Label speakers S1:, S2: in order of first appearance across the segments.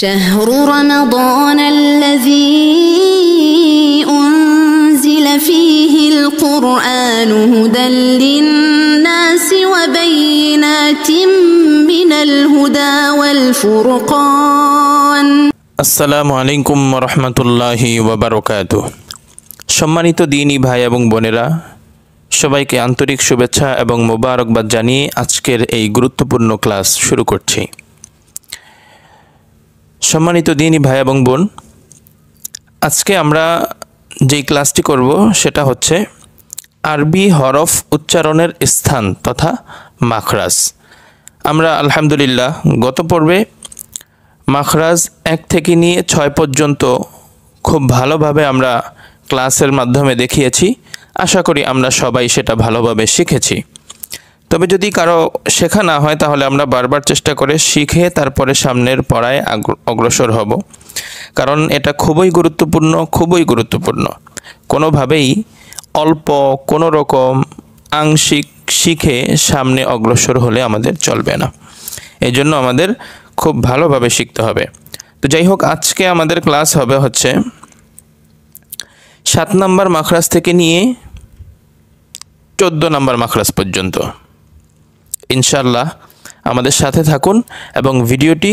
S1: شهر رمضان الذي أنزل فيه القرآن هدى للناس وبينات من الهدى والفرقان
S2: আসসালামু আলাইকুম ওয়া রাহমাতুল্লাহি ওয়া বারাকাতুহু। সম্মানিত দ্বীনী ভাই এবং বোনেরা, সবাইকে আন্তরিক শুভেচ্ছা এবং মোবারকবাদ জানিয়ে আজকের এই গুরুত্বপূর্ণ ক্লাস শুরু করছি। সম্মানিত দ্বীনী ভাই এবং বোন, আজকে আমরা যেই ক্লাসটি করব সেটা হচ্ছে আরবি হরফ উচ্চারণের স্থান তথা মাখরাজ। আমরা আলহামদুলিল্লাহ গত পর্বে মাখরাজ 1 থেকে নিয়ে 6 পর্যন্ত খুব ভালোভাবে আমরা ক্লাসের মাধ্যমে দেখিয়েছি। আশা করি আমরা সবাই সেটা ভালোভাবে শিখেছি। তবে যদি কারো শেখা না হয় তাহলে আমরা বারবার চেষ্টা করে শিখে তারপরে সামনের পড়ায় অগ্রসর হব, কারণ এটা খুবই গুরুত্বপূর্ণ। কোনোভাবেই অল্প কোনো রকম আংশিক শিখে সামনে অগ্রসর হলে আমাদের চলবে না। এই জন্য আমাদের খুব ভালোভাবে শিখতে হবে। তো যাই হোক, আজকে আমাদের ক্লাস হবে হচ্ছে 7 নম্বর মাখরাজ থেকে নিয়ে 14 নম্বর মাখরাজ পর্যন্ত। ইনশাআল্লাহ আমাদের সাথে থাকুন এবং ভিডিওটি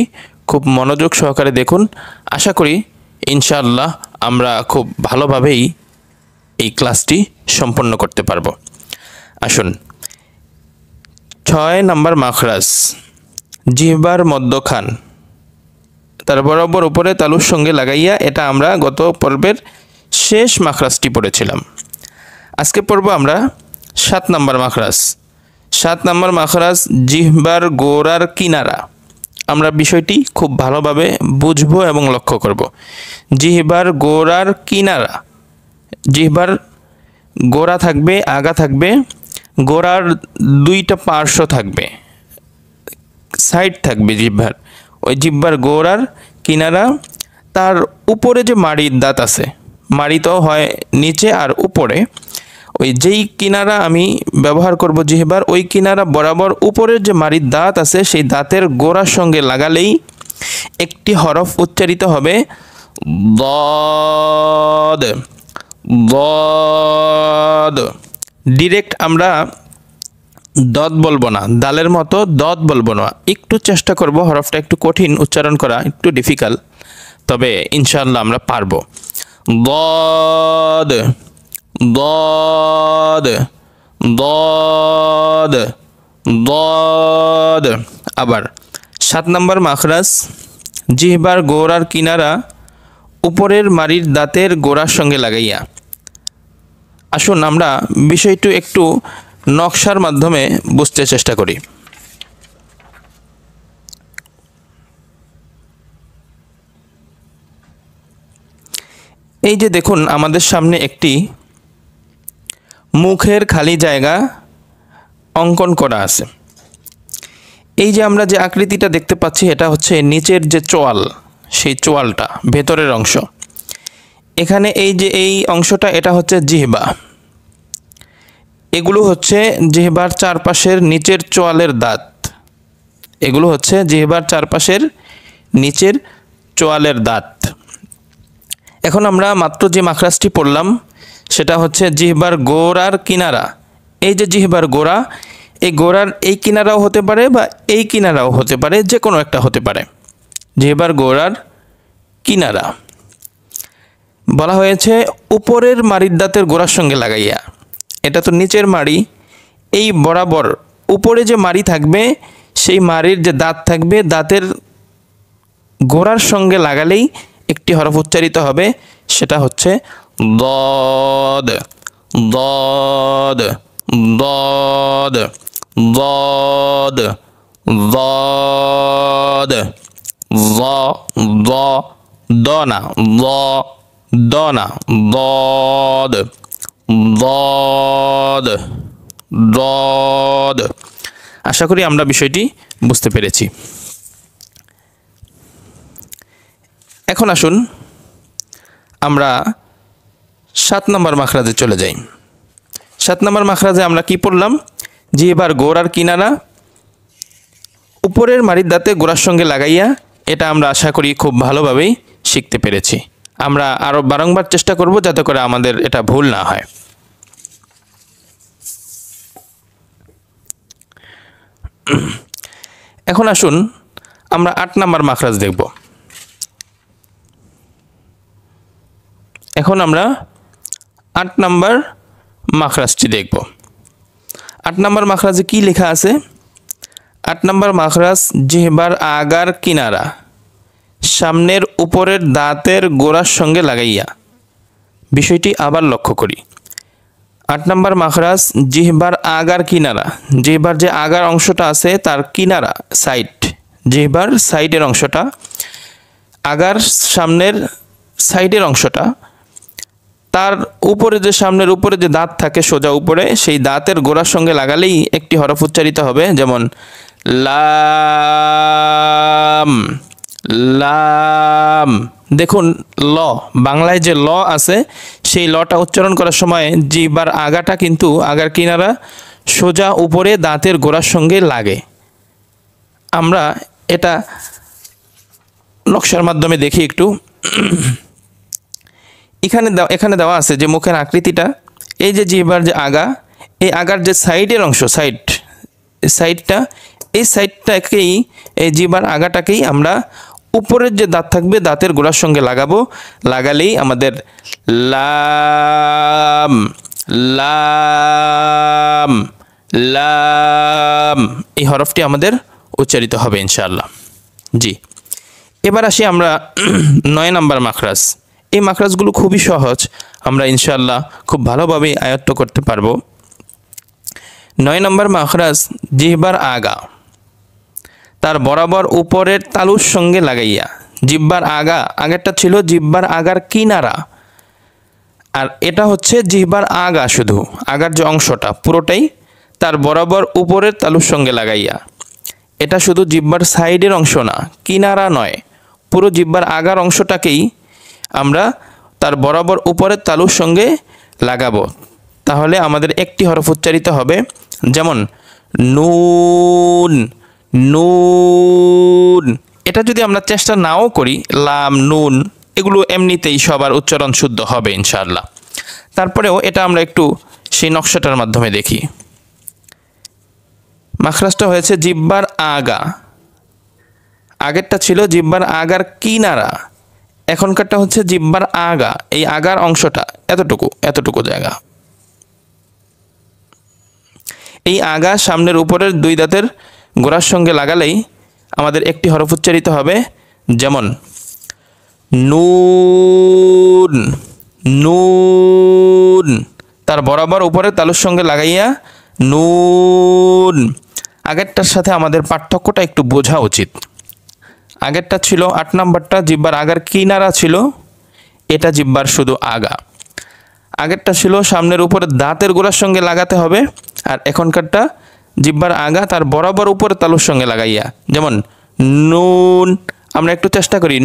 S2: খুব মনোযোগ সহকারে দেখুন। আশা করি ইনশাআল্লাহ আমরা খুব ভালোভাবেই এই ক্লাসটি সম্পন্ন করতে পারবো। আসুন, 6 নম্বর মাখরাজ, জিহ্বার মধ্যখান, তার বরাবর উপরে তালুর সঙ্গে লাগাইয়া। এটা আমরা গত পর্বের শেষ মাখরাজটি পড়েছিলাম। আজকে পড়ব আমরা 7 নম্বর মাখরাজ। 7 নম্বর মাখরাজ জিহ্বার গোড়ার কিনারা। আমরা বিষয়টি খুব ভালোভাবে বুঝবো এবং লক্ষ্য করব। জিহ্বার গোড়ার কিনারা, জিহ্বার গোড়া থাকবে, আগা থাকবে, গোড়ার 2টা পার্শ্ব থাকবে, সাইড থাকবে জিহ্বার। ওই জিহ্বার গোড়ার কিনারা, তার উপরে যে মাড়ির দাঁত আছে, মাড়ি তো হয় নিচে আর উপরে, ওই যেই কিনারা আমি ব্যবহার করব জিহ্বার, ওই কিনারা বরাবর উপরের যে মাড়ির দাঁত আছে সেই দাঁতের গোড়ার সঙ্গে লাগালেই একটি হরফ উচ্চারিত হবে দদ। দদ ডিরেক্ট আমরা দদ বলবো না, দালের মতো দদ বলবো না, একটু চেষ্টা করব। হরফটা একটু কঠিন উচ্চারণ করা, একটু ডিফিকাল্ট, তবে ইনশাআল্লাহ আমরা পারবো। দদ দদ দদ দদ। আবার 7 নম্বর মাখরাজ জিহ্বার গোড়ার কিনারা উপরের মাড়ির দাঁতের গোড়ার সঙ্গে লাগাইয়া। আসুন আমরা বিষয়টি একটু নকশার মাধ্যমে বুঝতে চেষ্টা করি। এই যে দেখুন, আমাদের সামনে একটি মুখের খালি জায়গা অঙ্কন করা আছে। এই যে আমরা যে আকৃতিটা দেখতে পাচ্ছি, এটা হচ্ছে নিচের যে চোয়াল, সেই চোয়ালটা ভেতরের অংশ। এখানে এই যে এই অংশটা, এটা হচ্ছে জিহ্বা। এগুলো হচ্ছে জিহ্বার চারপাশের নিচের চোয়ালের দাঁত। এগুলো হচ্ছে জিহ্বার চারপাশের নিচের চোয়ালের দাঁত। এখন আমরা মাত্র যে মাখরাজটি পড়লাম সেটা হচ্ছে জিহ্বার গোড়ার কিনারা। এই যে জিহ্বার গোড়া, এই গোড়ার এই কিনারাও হতে পারে বা এই কিনারাও হতে পারে, যে কোনো একটা হতে পারে। জিহ্বার গোড়ার কিনারা বলা হয়েছে উপরের মাড়ির দাঁতের গোড়ার সঙ্গে লাগাইয়া। এটা তো নিচের মাড়ি, এই বরাবর উপরে যে মাড়ি থাকবে সেই মাড়ির যে দাঁত থাকবে, দাঁতের গোড়ার সঙ্গে লাগালেই একটি হরফ উচ্চারিত হবে, সেটা হচ্ছে দদ। দদ দদ দদ দদ দ দ দ না দ দ না দদ দদ দদ। আশা করি আমরা বিষয়টি বুঝতে পেরেছি। এখন আসুন আমরা 7 নম্বর মাখরাজে চলে যাই। 7 নম্বর মাখরাজে আমরা কি পড়লাম? জিহ্বার গোড়ার কিনারা উপরের মাড়ির দাঁতে গোড়ার সঙ্গে লাগাইয়া এটা আমরা আশা করি খুব ভালোভাবেই শিখতে পেরেছি। আমরা আরও বারংবার চেষ্টা করব যাতে করে আমাদের এটা ভুল না হয়। এখন আসুন আমরা 8 নম্বর মাখরাজ দেখব। এখন আমরা 8 নম্বর মাখরাজটি দেখব। 8 নম্বর মাখরাজে কি লেখা আছে? 8 নম্বর মাখরাজ জিহ্বার আগার কিনারা সামনের উপরের দাঁতের গোড়ার সঙ্গে লাগাইয়া। বিষয়টি আবার লক্ষ্য করি। 8 নম্বর মাখরাজ জিহ্বার আগার কিনারা, জিহ্বার যে আগার অংশটা আছে তার কিনারা, সাইড, জিহ্বার সাইডের অংশটা, আগার সামনের সাইডের অংশটা, তার উপরে যে সামনের উপরে যে দাঁত থাকে সোজা উপরে, সেই দাঁতের গোড়ার সঙ্গে লাগালেই একটি হরফ উচ্চারিত হবে, যেমন লাম। লাম। দেখুন ল, বাংলায় যে ল আছে সেই লটা উচ্চারণ করার সময় জিহ্বার আগাটা কিন্তু আগার কিনারা সোজা উপরে দাঁতের গোড়ার সঙ্গে লাগে। আমরা এটা নকশার মাধ্যমে দেখি একটু। এখানে দেওয়া আছে যে মুখের আকৃতিটা, এই যে জিহ্বার যে আগা, এই আগার যে সাইডের অংশ, সাইডটা, এই সাইডটাকেই, এই জিহ্বার আগাটাকেই আমরা উপরের যে দাঁত থাকবে দাঁতের গোড়ার সঙ্গে লাগাবো। লাগালেই আমাদের লাম লাম লাম এই হরফটি আমাদের উচ্চারিত হবে ইনশাআল্লাহ। জি, এবার আসি আমরা 9 নম্বর মাখরাজ। এই মাখরাজগুলো খুবই সহজ, আমরা ইনশাআল্লাহ খুব ভালোভাবে আয়ত্ত করতে পারবো। 9 নম্বর মাখরাজ জিহ্বার আগা তার বরাবর উপরের তালুর সঙ্গে লাগাইয়া। জিহ্বার আগা, আগেরটা ছিল জিহ্বার আগার কিনারা, আর এটা হচ্ছে জিহ্বার আগা, শুধু আগার যে অংশটা পুরোটাই তার বরাবর উপরের তালুর সঙ্গে লাগাইয়া। এটা শুধু জিহ্বার সাইডের অংশ না, কিনারা নয়, পুরো জিহ্বার আগার অংশটাকেই আমরা তার বরাবর উপরের তালুর সঙ্গে লাগাবো। তাহলে আমাদের একটি হরফ উচ্চারিত হবে, যেমন নুন। নুন। এটা যদি আমরা চেষ্টা নাও করি, লাম, নুন এগুলো এমনিতেই সবার উচ্চারণ শুদ্ধ হবে ইনশাআল্লাহ। তারপরেও এটা আমরা একটু সেই নকশাটার মাধ্যমে দেখি। মাখরাজটা হয়েছে জিহ্বার আগা, আগেরটা ছিল জিহ্বার আগার কিনারা, এখনকারটা হচ্ছে জিহ্বার আগা, এই আগার অংশটা এতটুকু জায়গা। এই আগা সামনের উপরের 2 দাঁতের গোড়ার সঙ্গে লাগালেই আমাদের একটি হরফ উচ্চারিত হবে, যেমন নুন। নুন। তার বরাবর উপরের তালুর সঙ্গে লাগাইয়া নুন। আগেরটার সাথে আমাদের পার্থক্যটা একটু বোঝা উচিত। আগেরটা ছিল 8 নম্বরটা জিহ্বার আগার কিনারা ছিল, এটা জিহ্বার শুধু আগা। আগেরটা ছিল সামনের উপরে দাঁতের গোড়ার সঙ্গে লাগাতে হবে, আর এখনকারটা জিহ্বার আগা তার বরাবর উপরে তালুর সঙ্গে লাগাইয়া, যেমন নুন। আমরা একটু চেষ্টা করি,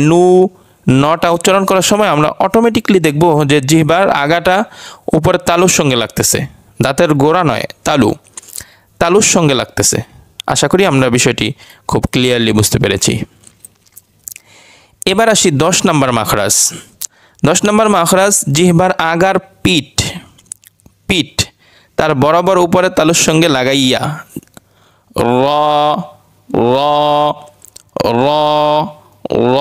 S2: নটা উচ্চারণ করার সময় আমরা অটোমেটিকলি দেখব যে জিহ্বার আগাটা উপরের তালুর সঙ্গে লাগতেছে, দাঁতের গোড়া নয়, তালুর সঙ্গে লাগতেছে। আশা করি আমরা বিষয়টি খুব ক্লিয়ারলি বুঝতে পেরেছি। এবার আসি 10 নম্বর মাখরাজ। 10 নম্বর মাখরাজ জিহ্বার আগার পিঠ তার বরাবর উপরে তালুর সঙ্গে লাগাইয়া। র র র র।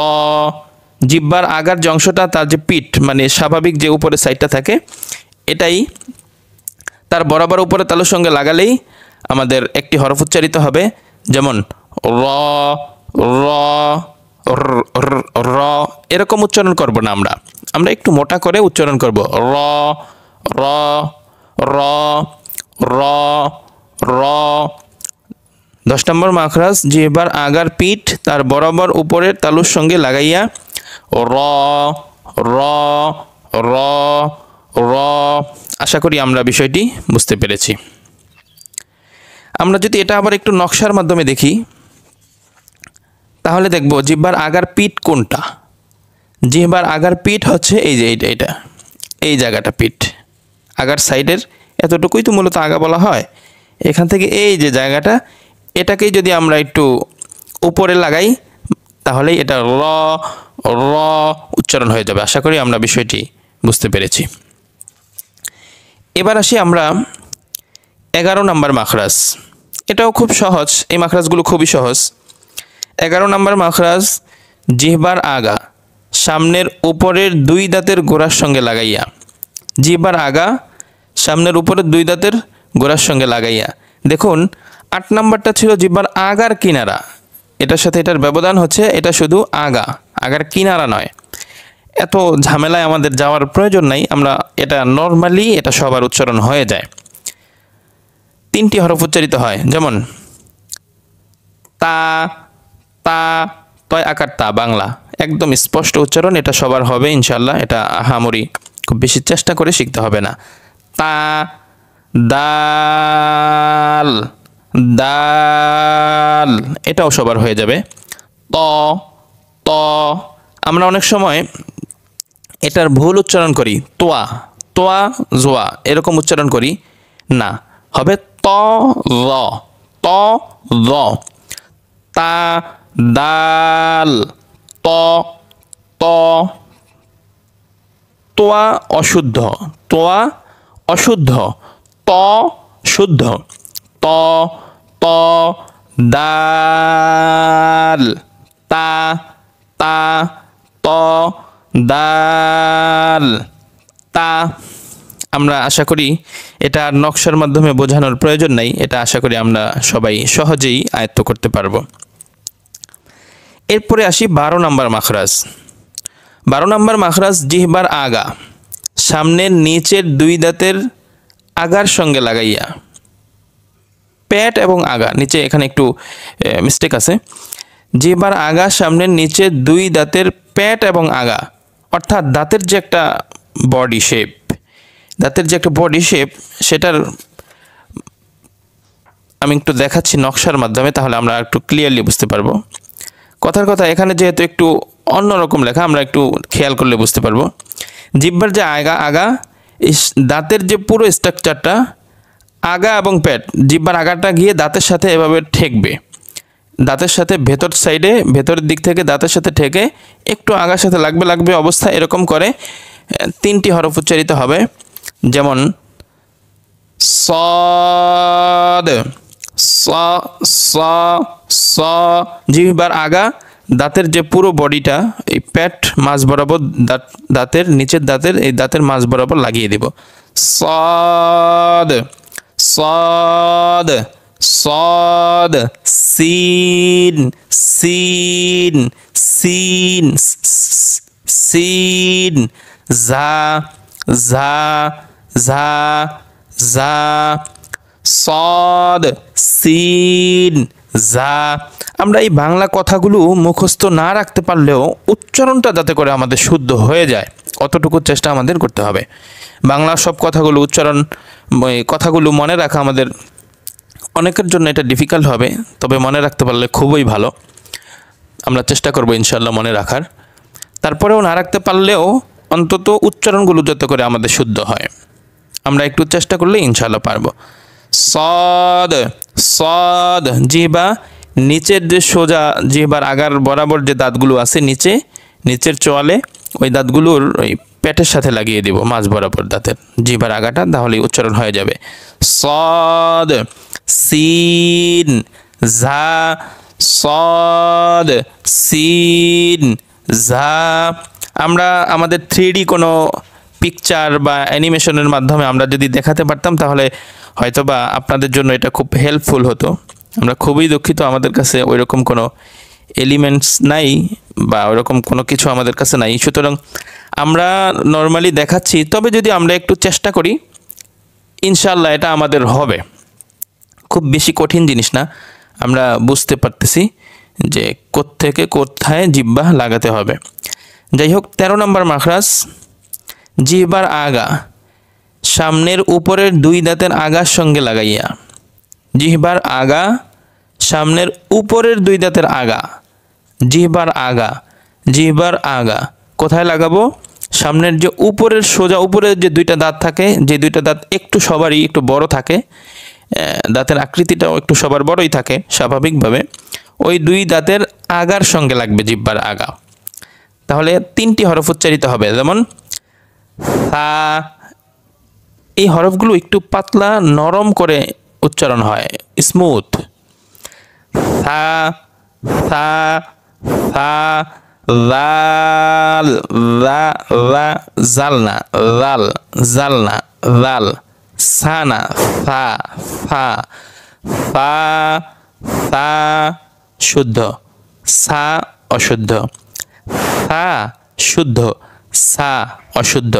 S2: জিহ্বার আগার যে অংশটা, তার যে পিঠ মানে স্বাভাবিক যে উপরের সাইডটা থাকে, এটাই তার বরাবর উপরে তালুর সঙ্গে লাগালেই আমাদের একটি হরফ উচ্চারিত হবে, যেমন র র র। এরকম উচ্চারণ করব না, আমরা একটু মোটা করে উচ্চারণ করব, র র র র র। 10 নম্বর মাখরাজ জিহ্বার আগার পিঠ তার বরাবর উপরের তালুর সঙ্গে লাগাইয়া র র র র। আশা করি আমরা বিষয়টি বুঝতে পেরেছি। আমরা যদি এটা আবার একটু নকশার মাধ্যমে দেখি, তাহলে দেখব জিহ্বার আগার পিঠ কোনটা। জিহ্বার আগার পিঠ হচ্ছে এই যে এটা, এই জায়গাটা পিঠ, আগার সাইডের এতটুকুই তো মূলত আগা বলা হয়। এখান থেকে এই যে জায়গাটা, এটাকেই যদি আমরা একটু উপরে লাগাই তাহলেই এটা র র উচ্চারণ হয়ে যাবে। আশা করি আমরা বিষয়টি বুঝতে পেরেছি। এবার আসি আমরা 11 নম্বর মাখরাজ। এটাও খুব সহজ, এই মাখরাজগুলো খুবই সহজ। 11 নম্বর মাখরাজ জিহ্বার আগা সামনের উপরের 2 দাঁতের গোড়ার সঙ্গে লাগাইয়া। জিহ্বার আগা সামনের উপরের 2 দাঁতের গোড়ার সঙ্গে লাগাইয়া। দেখুন 8 নম্বরটা ছিল জিহ্বার আগার কিনারা, এটার সাথে এটার ব্যবধান হচ্ছে এটা শুধু আগা, আগার কিনারা নয়। এত ঝামেলায় আমাদের যাওয়ার প্রয়োজন নাই, আমরা এটা নর্মালি এটা সবার উচ্চারণ হয়ে যায়। 3টি হরফ উচ্চারিত হয়, যেমন তা তা তয় আকার তা বাংলা, একদম স্পষ্ট উচ্চারণ, এটা সবার হবে ইনশাল্লাহ। এটা আহামরি খুব বেশি চেষ্টা করে শিখতে হবে না। তা দাল দাল এটাও সবার হয়ে যাবে। ত ত আমরা অনেক সময় এটার ভুল উচ্চারণ করি, তোয়া তোয়া জোয়া এরকম উচ্চারণ করি না, হবে ত র ত র। তা দাল ত ত তোয়া অশুদ্ধ তোয়া অশুদ্ধ, ত শুদ্ধ। ত ত দাল তা তা ত দাল তা। আমরা আশা করি এটা নকশার মাধ্যমে বোঝানোর প্রয়োজন নাই, এটা আশা করি আমরা সবাই সহজেই আয়ত্ত করতে পারবো। এরপরে আসি 12 নম্বর মাখরাজ। 12 নম্বর মাখরাজ জিহ্বার আগা সামনের নিচের 2 দাঁতের আগার সঙ্গে লাগাইয়া। পেট এবং আগা, নিচে এখানে একটু মিস্টেক আছে। জিহ্বার আগা সামনের নিচের 2 দাঁতের পেট এবং আগা, অর্থাৎ দাঁতের যে একটা বডি শেপ, দাঁতের যে একটা বডি শেপ সেটার আমি একটু দেখাচ্ছি নকশার মাধ্যমে, তাহলে আমরা একটু ক্লিয়ারলি বুঝতে পারবো। কথার কথা এখানে যেহেতু একটু অন্যরকম লেখা, আমরা একটু খেয়াল করলে বুঝতে পারবো। জিহ্বার যে আগা দাঁতের যে পুরো স্ট্রাকচারটা, আগা এবং পেট, জিহ্বার আগাটা গিয়ে দাঁতের সাথে এভাবে ঠেকবে, দাঁতের সাথে ভেতর সাইডে ভেতরের দিক থেকে দাঁতের সাথে ঠেকে একটু আগার সাথে লাগবে অবস্থা, এরকম করে 3টি হরফ উচ্চারিত হবে। যেমন সদ স স স। জিহ্বার আগা দাঁতের যে পুরো বডিটা এই পেট মাঝ বরাবর দাঁতের নিচের দাঁতের এই দাঁতের মাঝ বরাবর লাগিয়ে দেব। সদ সদ সদ। সিন সিন সিন সিন। জা জা জা জা। সদ সিন জা। আমরা এই বাংলা কথাগুলো মুখস্থ না রাখতে পারলেও উচ্চারণটা যাতে করে আমাদের শুদ্ধ হয়ে যায় অতটুকু চেষ্টা আমাদের করতে হবে। বাংলা সব কথাগুলো উচ্চারণ কথাগুলো মনে রাখা আমাদের অনেকের জন্য এটা ডিফিকাল্ট হবে, তবে মনে রাখতে পারলে খুবই ভালো। আমরা চেষ্টা করব ইনশাল্লাহ মনে রাখার। তারপরেও না রাখতে পারলেও অন্তত উচ্চারণগুলো যাতে করে আমাদের শুদ্ধ হয়, আমরা একটু চেষ্টা করলে ইনশাল্লাহ পারবো। সদ সদ। জিহ্বা নিচের যে সোজা জিহ্বার আগার বরাবর যে দাঁতগুলো আছে নিচের চোয়ালে, ওই দাঁতগুলোর ওই পেটের সাথে লাগিয়ে দিব মাঝ বরাবর দাঁতের জিহ্বার আগাটা, তাহলে উচ্চারণ হয়ে যাবে। সদ সিন জা। সদ সিন জা। আমরা আমাদের 3D কোনো পিকচার বা অ্যানিমেশনের মাধ্যমে আমরা যদি দেখাতে পারতাম তাহলে হয়তোবা আপনাদের জন্য এটা খুব হেল্পফুল হতো। আমরা খুবই দুঃখিত, আমাদের কাছে ওইরকম কোনো এলিমেন্টস নাই বা ওইরকম কোনো কিছু আমাদের কাছে নাই, সুতরাং আমরা নর্মালি দেখাচ্ছি। তবে যদি আমরা একটু চেষ্টা করি ইনশাল্লাহ এটা আমাদের হবে। খুব বেশি কঠিন জিনিস না, আমরা বুঝতে পারতেছি যে কোত্থেকে কোথায় জিহ্বা লাগাতে হবে। যাই হোক, 13 নম্বর মাখরাজ জিহ্বার আগা সামনের উপরের 2 দাঁতের আগার সঙ্গে লাগাইয়া। জিহ্বার আগা সামনের উপরের 2 দাঁতের আগা। জিহ্বার আগা জিহ্বার আগা কোথায় লাগাবো? সামনের যে উপরের সোজা উপরের যে 2টা দাঁত থাকে, যে 2টা দাঁত একটু সবারই একটু বড় থাকে, দাঁতের আকৃতিটাও একটু সবার বড়ই থাকে স্বাভাবিকভাবে, ওই 2 দাঁতের আগার সঙ্গে লাগবে, জিহ্বার আগা। তাহলে 3টি হরফ উচ্চারিত হবে, যেমন সা। এই হরফগুলো একটু পাতলা নরম করে উচ্চারণ হয়, স্মুথ। সা সা সা, জাল জা জা, জালনা জাল জালনা জাল, সানা সা সা, সা সা শুদ্ধ, সা অশুদ্ধ, সা শুদ্ধ, সা অশুদ্ধ।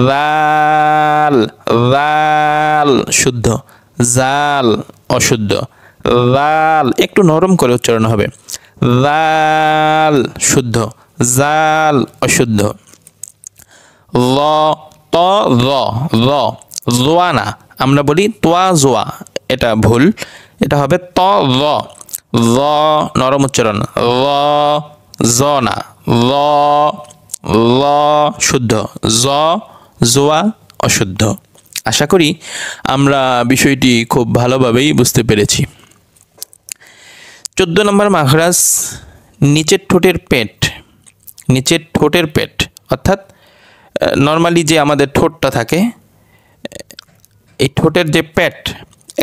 S2: জাল জাল শুদ্ধ, জাল অশুদ্ধ। জাল একটু নরম করে উচ্চারণ হবে, জাল শুদ্ধ, জাল অশুদ্ধ। ল ত জ জ, জোয়ানা আমরা বলি তোয়া জোয়া, এটা ভুল, এটা হবে ত জ জ, নরম উচ্চারণ। ল জনা, ল ল শুদ্ধ, জ জোয়া অশুদ্ধ। আশা করি আমরা বিষয়টি খুব ভালোভাবেই বুঝতে পেরেছি। 14 নম্বর মাখরাজ, নিচের ঠোঁটের পেট। নিচের ঠোঁটের পেট অর্থাৎ নর্মালি যে আমাদের ঠোঁটটা থাকে, এই ঠোঁটের যে পেট,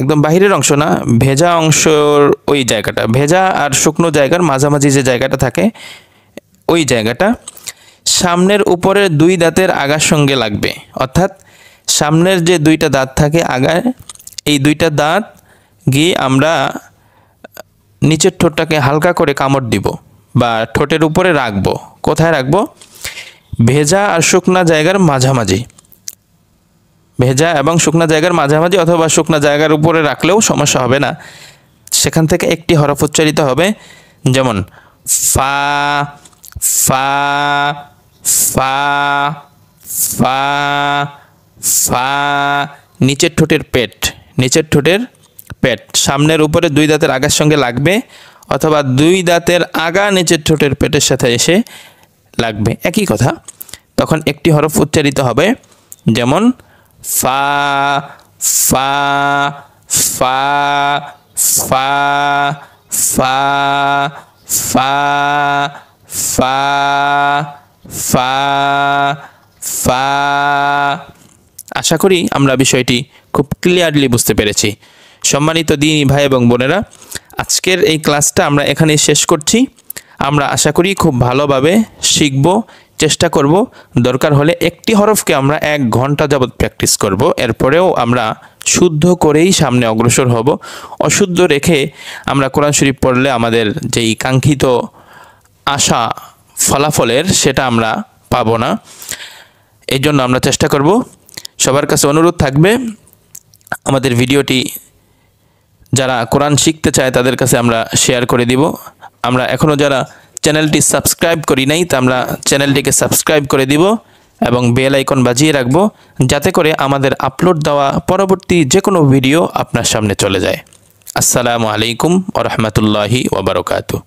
S2: একদম বাহিরের অংশ না, ভেজা অংশর ওই জায়গাটা, ভেজা আর শুকনো জায়গার মাঝামাঝি যে জায়গাটা থাকে, ওই জায়গাটা সামনের উপরের 2 দাঁতের আগার সঙ্গে লাগবে। অর্থাৎ সামনের যে 2টা দাঁত থাকে আগায়, এই 2টা দাঁত গিয়ে আমরা নিচের ঠোঁটটাকে হালকা করে কামড় দিব বা ঠোঁটের উপরে রাখবো। কোথায় রাখবো? ভেজা আর শুকনা জায়গার মাঝামাঝি, ভেজা এবং শুকনা জায়গার মাঝামাঝি, অথবা শুকনা জায়গার উপরে রাখলেও সমস্যা হবে না। সেখান থেকে একটি হরফ উচ্চারিত হবে, যেমন ফা ফা ফা ফা ফা। নিচের ঠোঁটের পেট, নিচের ঠোঁটের পেট সামনের উপরে 2 দাঁতের আগার সঙ্গে লাগবে, অথবা 2 দাঁতের আগা নিচের ঠোঁটের পেটের সাথে এসে লাগবে, একই কথা। তখন একটি হরফ উচ্চারিত হবে, যেমন ফা ফা ফা ফা ফা ফা ফা ফা ফা। আশা করি আমরা বিষয়টি খুব ক্লিয়ারলি বুঝতে পেরেছি। সম্মানিত দিনী ভাই এবং বোনেরা, আজকের এই ক্লাসটা আমরা এখানেই শেষ করছি। আমরা আশা করি খুব ভালোভাবে শিখব, চেষ্টা করব। দরকার হলে একটি হরফকে আমরা 1 ঘন্টা যাবত প্র্যাকটিস করব। এরপরেও আমরা শুদ্ধ করেই সামনে অগ্রসর হব। অশুদ্ধ রেখে আমরা কোরআন শরীফ পড়লে আমাদের যেই কাঙ্ক্ষিত আশা ফলাফলের, সেটা আমরা পাবো না। এই জন্য আমরা চেষ্টা করব। সবার কাছে অনুরোধ থাকবে, আমাদের ভিডিওটি যারা কোরআন শিখতে চায় তাদের কাছে আমরা শেয়ার করে দিব। আমরা এখনও যারা চ্যানেলটি সাবস্ক্রাইব করি নাই, তা আমরা চ্যানেলটিকে সাবস্ক্রাইব করে দিব এবং বেল আইকন বাজিয়ে রাখব, যাতে করে আমাদের আপলোড দেওয়া পরবর্তী যে কোনো ভিডিও আপনার সামনে চলে যায়। আসসালামু আলাইকুম ওয়া রাহমাতুল্লাহি ওয়া বারাকাতুহু।